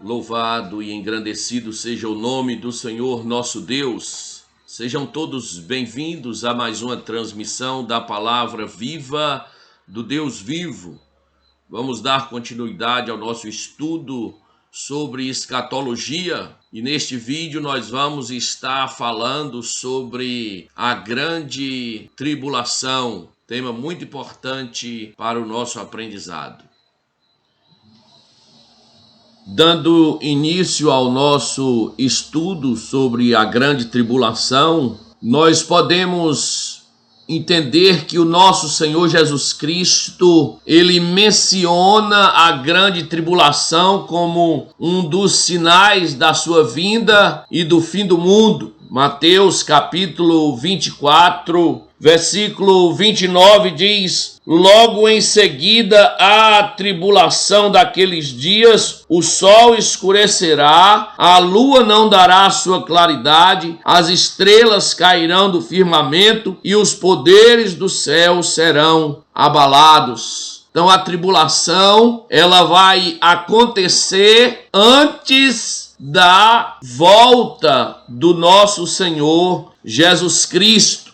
Louvado e engrandecido seja o nome do Senhor nosso Deus. Sejam todos bem-vindos a mais uma transmissão da Palavra Viva do Deus Vivo. Vamos dar continuidade ao nosso estudo sobre escatologia e neste vídeo nós vamos estar falando sobre a grande tribulação, tema muito importante para o nosso aprendizado. Dando início ao nosso estudo sobre a grande tribulação, nós podemos entender que o nosso Senhor Jesus Cristo, ele menciona a grande tribulação como um dos sinais da sua vinda e do fim do mundo. Mateus capítulo 24, versículo 29 diz: logo em seguida à tribulação daqueles dias, o sol escurecerá, a lua não dará sua claridade, as estrelas cairão do firmamento e os poderes do céu serão abalados. Então a tribulação, ela vai acontecer antes da volta do nosso Senhor Jesus Cristo.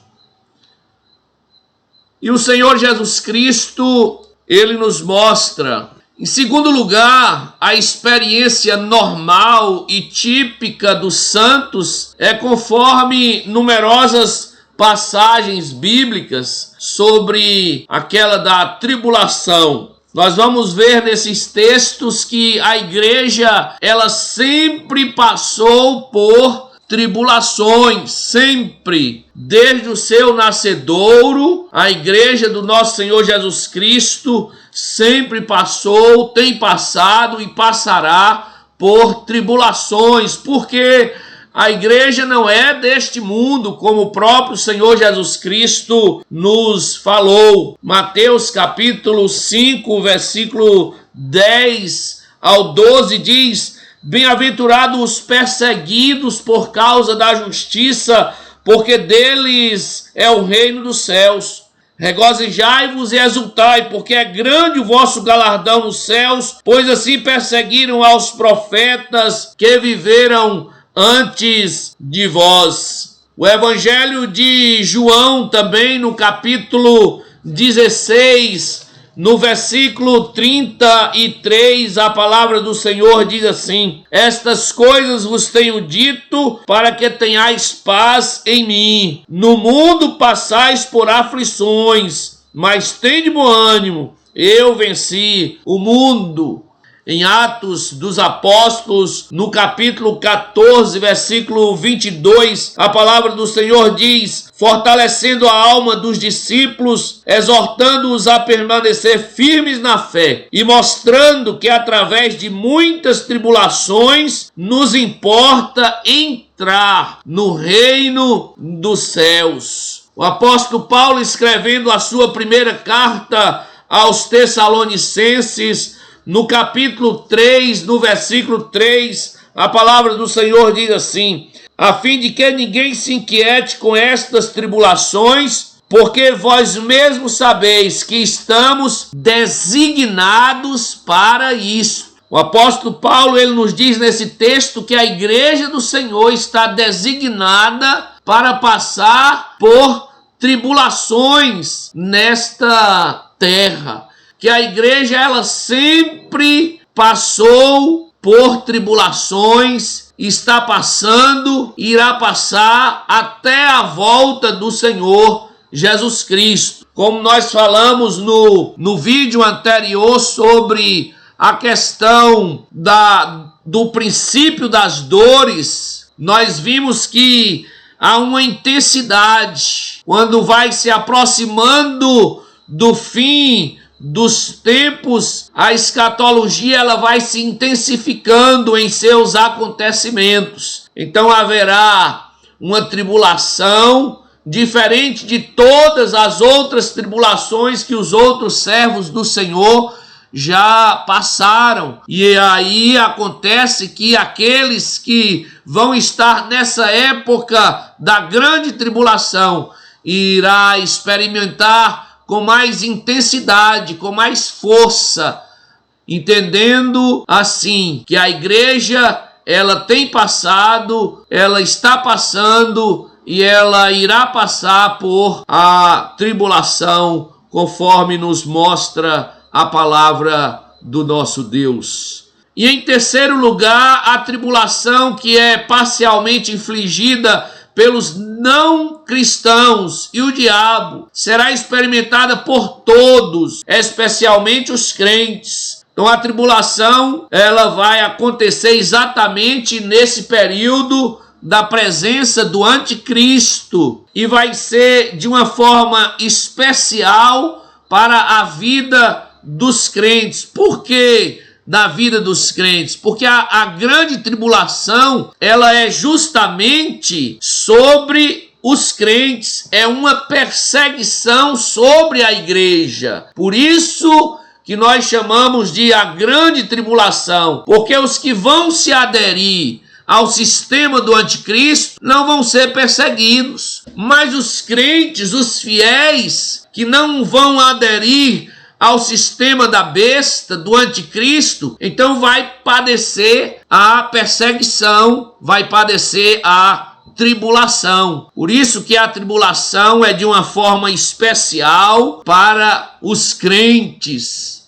E o Senhor Jesus Cristo, ele nos mostra, em segundo lugar, a experiência normal e típica dos santos é conforme numerosas passagens bíblicas sobre aquela da tribulação. Nós vamos ver nesses textos que a igreja, ela sempre passou por tribulações, sempre. Desde o seu nascedouro, a igreja do nosso Senhor Jesus Cristo sempre passou, tem passado e passará por tribulações, porque a igreja não é deste mundo, como o próprio Senhor Jesus Cristo nos falou. Mateus capítulo 5, versículo 10 ao 12 diz: bem-aventurados os perseguidos por causa da justiça, porque deles é o reino dos céus. Regozijai-vos e exultai, porque é grande o vosso galardão nos céus, pois assim perseguiram aos profetas que viveram antes de vós. O Evangelho de João também, no capítulo 16, no versículo 33, a palavra do Senhor diz assim: estas coisas vos tenho dito para que tenhais paz em mim. No mundo passais por aflições, mas tende bom ânimo, eu venci o mundo. Em Atos dos Apóstolos, no capítulo 14, versículo 22, a palavra do Senhor diz: fortalecendo a alma dos discípulos, exortando-os a permanecer firmes na fé e mostrando que através de muitas tribulações nos importa entrar no reino dos céus. O apóstolo Paulo, escrevendo a sua primeira carta aos Tessalonicenses, no capítulo 3, no versículo 3, a palavra do Senhor diz assim: a fim de que ninguém se inquiete com estas tribulações, porque vós mesmos sabeis que estamos designados para isso. O apóstolo Paulo, ele nos diz nesse texto que a igreja do Senhor está designada para passar por tribulações nesta terra. Que a igreja, ela sempre passou por tribulações, está passando, irá passar até a volta do Senhor Jesus Cristo. Como nós falamos no vídeo anterior sobre a questão do princípio das dores, nós vimos que há uma intensidade quando vai se aproximando do fim dos tempos, a escatologia, ela vai se intensificando em seus acontecimentos. Então haverá uma tribulação diferente de todas as outras tribulações que os outros servos do Senhor já passaram. E aí acontece que aqueles que vão estar nessa época da grande tribulação irá experimentar com mais intensidade, com mais força, entendendo assim que a igreja ela tem passado, ela está passando e ela irá passar por a tribulação, conforme nos mostra a palavra do nosso Deus. E em terceiro lugar, a tribulação que é parcialmente infligida pelos não cristãos e o diabo será experimentada por todos, especialmente os crentes. Então a tribulação ela vai acontecer exatamente nesse período da presença do anticristo e vai ser de uma forma especial para a vida dos crentes. Por quê? Da vida dos crentes, porque a grande tribulação ela é justamente sobre os crentes, é uma perseguição sobre a igreja. Por isso que nós chamamos de a grande tribulação, porque os que vão se aderir ao sistema do anticristo não vão ser perseguidos, mas os crentes, os fiéis que não vão aderir ao sistema da besta, do anticristo, então vai padecer a perseguição, vai padecer a tribulação. Por isso que a tribulação é de uma forma especial para os crentes.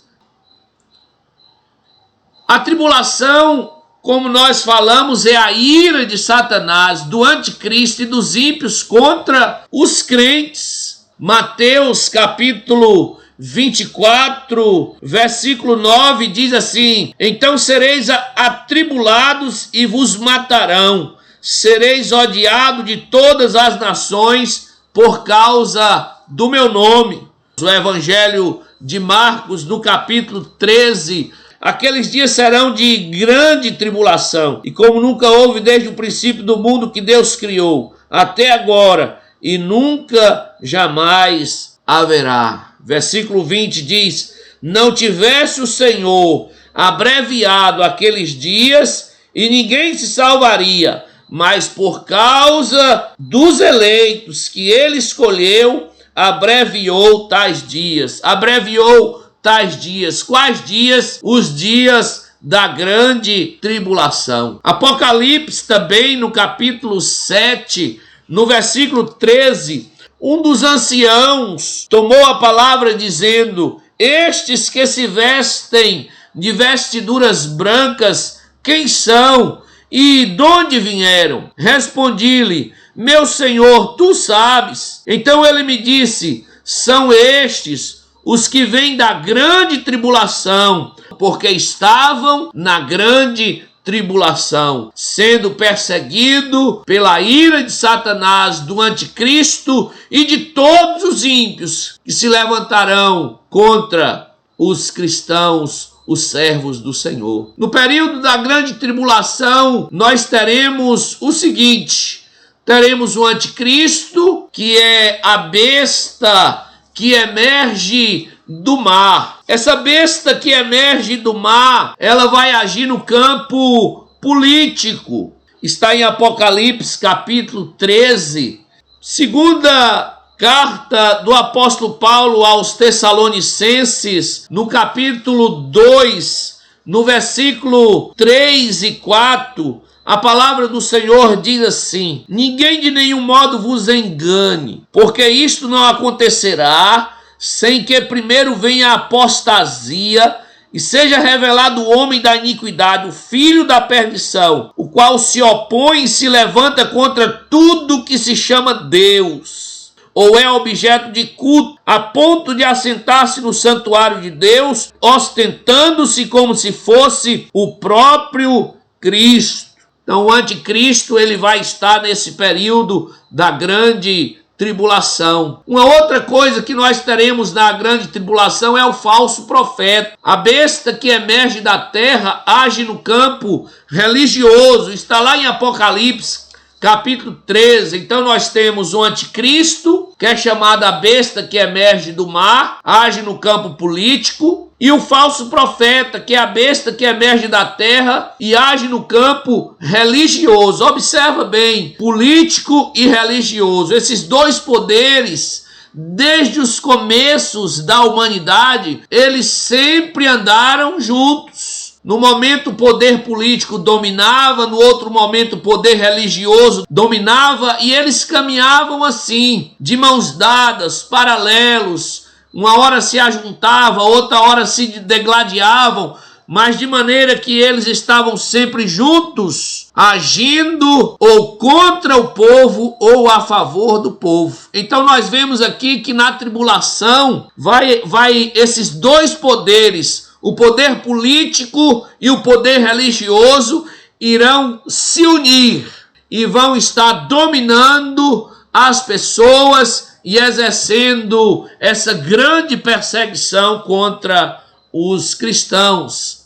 A tribulação, como nós falamos, é a ira de Satanás, do anticristo e dos ímpios contra os crentes. Mateus capítulo 24, versículo 9 diz assim: então sereis atribulados e vos matarão, sereis odiados de todas as nações por causa do meu nome. O Evangelho de Marcos, no capítulo 13, aqueles dias serão de grande tribulação, e como nunca houve desde o princípio do mundo que Deus criou, até agora, e nunca jamais haverá. Versículo 20 diz: não tivesse o Senhor abreviado aqueles dias, e ninguém se salvaria, mas por causa dos eleitos que ele escolheu, abreviou tais dias. Abreviou tais dias. Quais dias? Os dias da grande tribulação. Apocalipse também, no capítulo 7, no versículo 13, um dos anciãos tomou a palavra dizendo: estes que se vestem de vestiduras brancas, quem são e de onde vieram? Respondi-lhe: meu senhor, tu sabes. Então ele me disse: são estes os que vêm da grande tribulação, porque estavam na grande tribulação, sendo perseguido pela ira de Satanás, do anticristo e de todos os ímpios que se levantarão contra os cristãos, os servos do Senhor. No período da grande tribulação, nós teremos o seguinte: teremos o anticristo, que é a besta que emerge do mar. Essa besta que emerge do mar, ela vai agir no campo político. Está em Apocalipse capítulo 13. Segunda carta do apóstolo Paulo aos Tessalonicenses, no capítulo 2, no versículo 3 e 4, a palavra do Senhor diz assim: ninguém de nenhum modo vos engane, porque isto não acontecerá sem que primeiro venha a apostasia e seja revelado o homem da iniquidade, o filho da perdição, o qual se opõe e se levanta contra tudo que se chama Deus, ou é objeto de culto, a ponto de assentar-se no santuário de Deus, ostentando-se como se fosse o próprio Cristo. Então o anticristo ele vai estar nesse período da grande tribulação. Uma outra coisa que nós teremos na grande tribulação é o falso profeta. A besta que emerge da terra age no campo religioso. Está lá em Apocalipse capítulo 13. Então nós temos o anticristo, que é chamado a besta que emerge do mar, age no campo político, e o falso profeta, que é a besta que emerge da terra e age no campo religioso. Observa bem, político e religioso. Esses dois poderes desde os começos da humanidade, eles sempre andaram juntos. No momento o poder político dominava, no outro momento o poder religioso dominava, e eles caminhavam assim, de mãos dadas, paralelos. Uma hora se ajuntavam, outra hora se degladiavam, mas de maneira que eles estavam sempre juntos, agindo ou contra o povo ou a favor do povo. Então nós vemos aqui que na tribulação vai esses dois poderes, o poder político e o poder religioso, irão se unir e vão estar dominando as pessoas e exercendo essa grande perseguição contra os cristãos.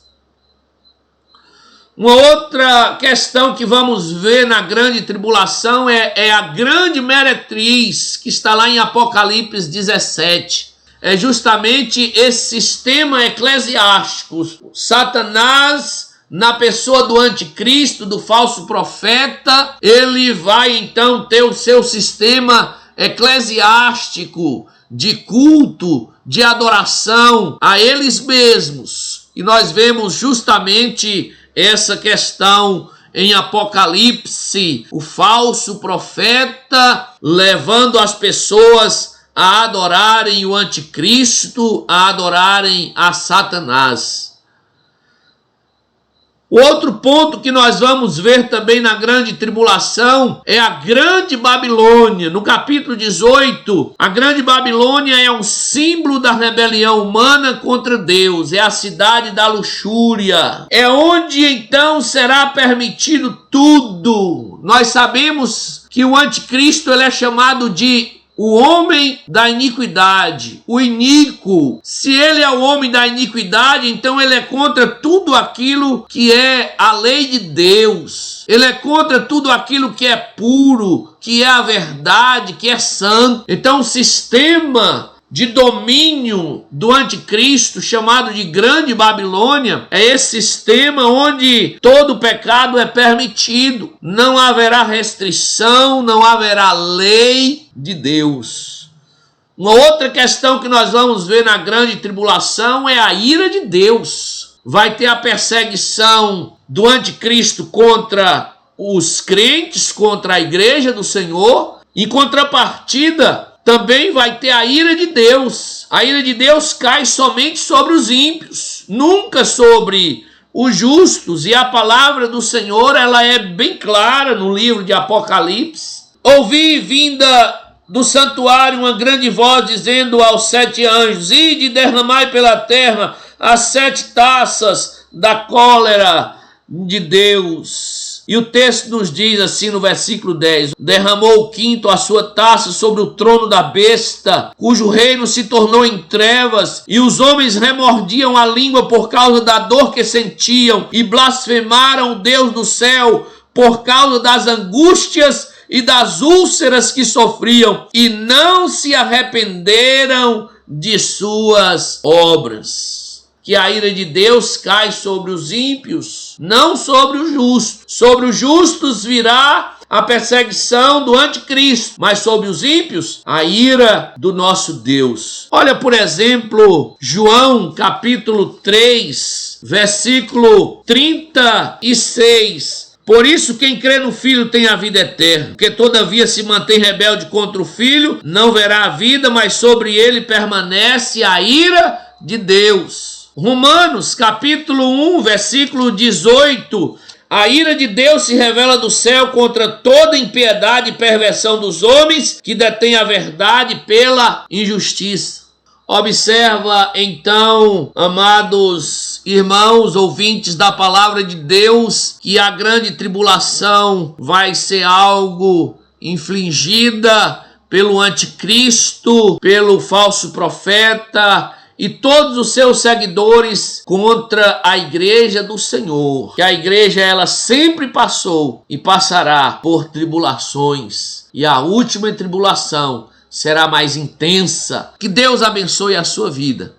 Uma outra questão que vamos ver na grande tribulação é a grande meretriz que está lá em Apocalipse 17. É justamente esse sistema eclesiástico. Satanás, na pessoa do anticristo, do falso profeta, ele vai então ter o seu sistema eclesiástico de culto, de adoração a eles mesmos. E nós vemos justamente essa questão em Apocalipse, o falso profeta levando as pessoas a adorarem o anticristo, a adorarem a Satanás. O outro ponto que nós vamos ver também na grande tribulação é a grande Babilônia. No capítulo 18, a grande Babilônia é um símbolo da rebelião humana contra Deus. É a cidade da luxúria. É onde então será permitido tudo. Nós sabemos que o anticristo ele é chamado de o homem da iniquidade, o iníquo. Se ele é o homem da iniquidade, então ele é contra tudo aquilo que é a lei de Deus. Ele é contra tudo aquilo que é puro, que é a verdade, que é santo. Então o sistema de domínio do anticristo, chamado de Grande Babilônia, é esse sistema onde todo pecado é permitido. Não haverá restrição, não haverá lei de Deus. Uma outra questão que nós vamos ver na grande tribulação é a ira de Deus. Vai ter a perseguição do anticristo contra os crentes, contra a igreja do Senhor. Em contrapartida, também vai ter a ira de Deus. A ira de Deus cai somente sobre os ímpios, nunca sobre os justos. E a palavra do Senhor, ela é bem clara no livro de Apocalipse. Ouvi vinda do santuário uma grande voz dizendo aos 7 anjos: ide e derramai pela terra as 7 taças da cólera de Deus. E o texto nos diz assim no versículo 10: derramou o quinto a sua taça sobre o trono da besta, cujo reino se tornou em trevas, e os homens remordiam a língua por causa da dor que sentiam, e blasfemaram o Deus do céu por causa das angústias e das úlceras que sofriam, e não se arrependeram de suas obras. Que a ira de Deus cai sobre os ímpios, não sobre os justos. Sobre os justos virá a perseguição do anticristo, mas sobre os ímpios, a ira do nosso Deus. Olha, por exemplo, João capítulo 3, versículo 36. Por isso quem crê no Filho tem a vida eterna, porque todavia se mantém rebelde contra o Filho, não verá a vida, mas sobre ele permanece a ira de Deus. Romanos capítulo 1, versículo 18. A ira de Deus se revela do céu contra toda impiedade e perversão dos homens que detêm a verdade pela injustiça. Observa então, amados irmãos, ouvintes da palavra de Deus, que a grande tribulação vai ser algo infligida pelo anticristo, pelo falso profeta e todos os seus seguidores contra a igreja do Senhor. Que a igreja, ela sempre passou e passará por tribulações, e a última tribulação será mais intensa. Que Deus abençoe a sua vida.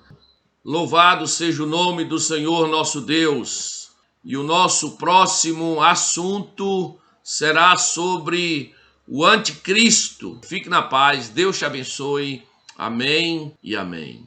Louvado seja o nome do Senhor nosso Deus. E o nosso próximo assunto será sobre o anticristo. Fique na paz, Deus te abençoe. Amém e amém.